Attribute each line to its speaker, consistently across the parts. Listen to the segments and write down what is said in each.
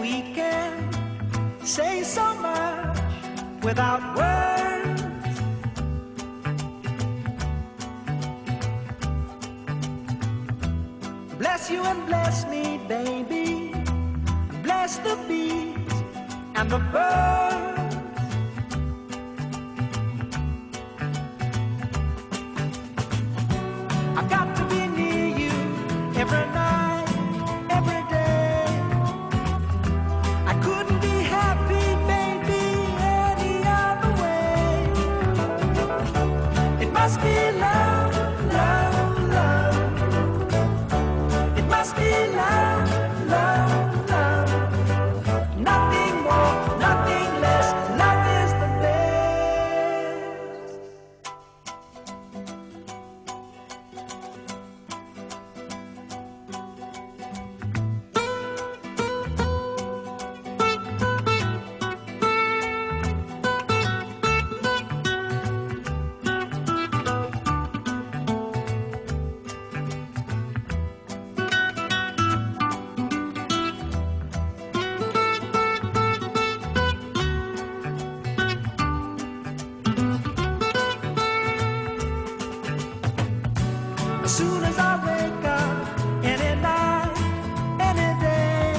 Speaker 1: we can say so much without words. Bless you and bless me, baby. Bless the bees and the birds. I've got to be near you every night, every day. I couldn't be happy, baby, any other way. It must be love, love, love. It must be love, love, love. Nothing more, nothing less. Love is the best. As soon as I wake up, any night, any day,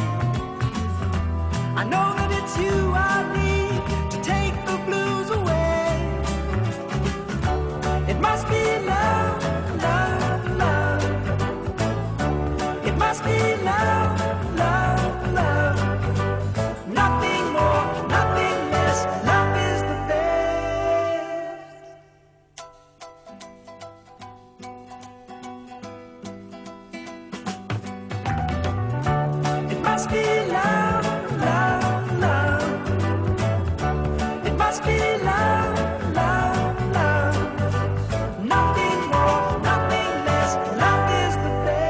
Speaker 1: I know that it's you I need to take the blues away. It must be love, love, love. It must be love, love, love. Nothing more, nothing less. Love is the best. It must be love, love, love. It must be love, love, love. Nothing more, nothing less. Love is the best.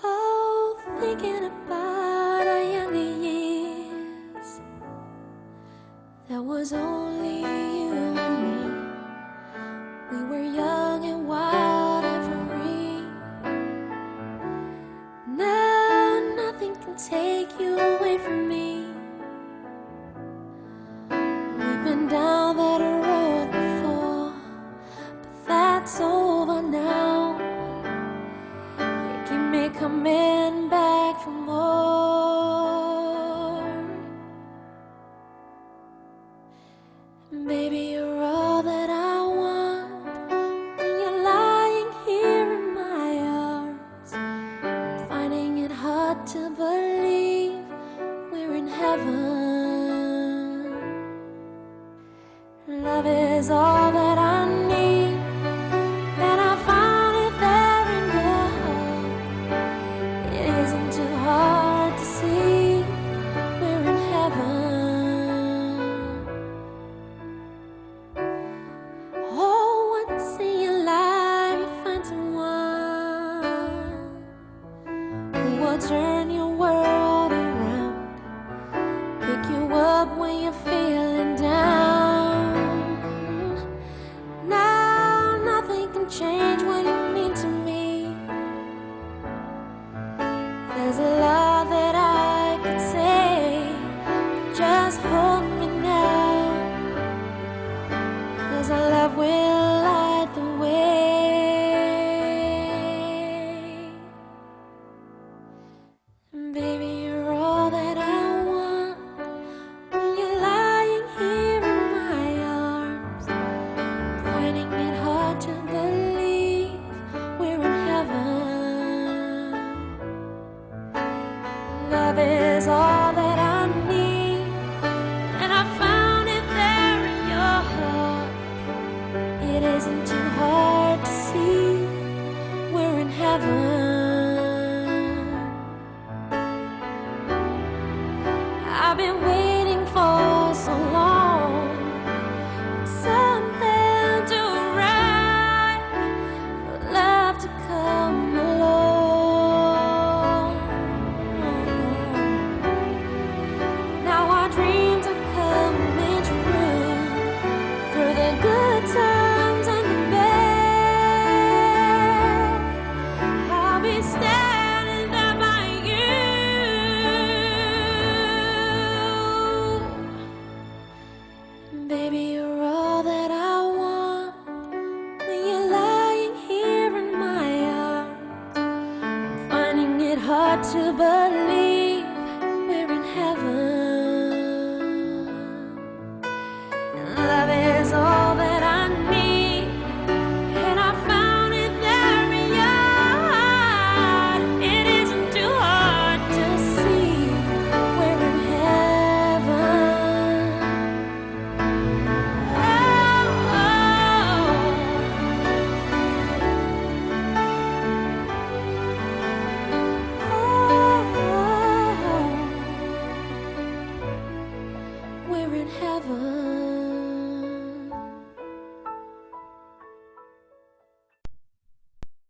Speaker 2: Oh, thinking about our younger years, there was only you and me. We were young and wild and free. Now nothing can take you away from me. We've been down that road before, but that's over now. You keep me coming back for more. Baby, you're all that I want when you're lying here in my arms. I'm finding it hard to believe we're in heaven. Love is all that I need, and I found it there in your heart. It isn't too hard to see we're in heaven. Oh, once in your life you find someone who will turn your world around, pick you up when you're feeling down. Now nothing can change what you mean to me. There's a lot that I could say, just hold me now, 'cause our love will light the way. Baby, you're all that I want when you're lying here in my arms. I'm finding it hard to believe we're in heaven. Love is all that I need, and I found it there in your heart. It isn't too hard to see we're in heaven. I've been waiting hard to believe we're in heaven. Love is all that I need, and I found it there in your heart. It isn't too hard to see we're in heaven. We're in heaven.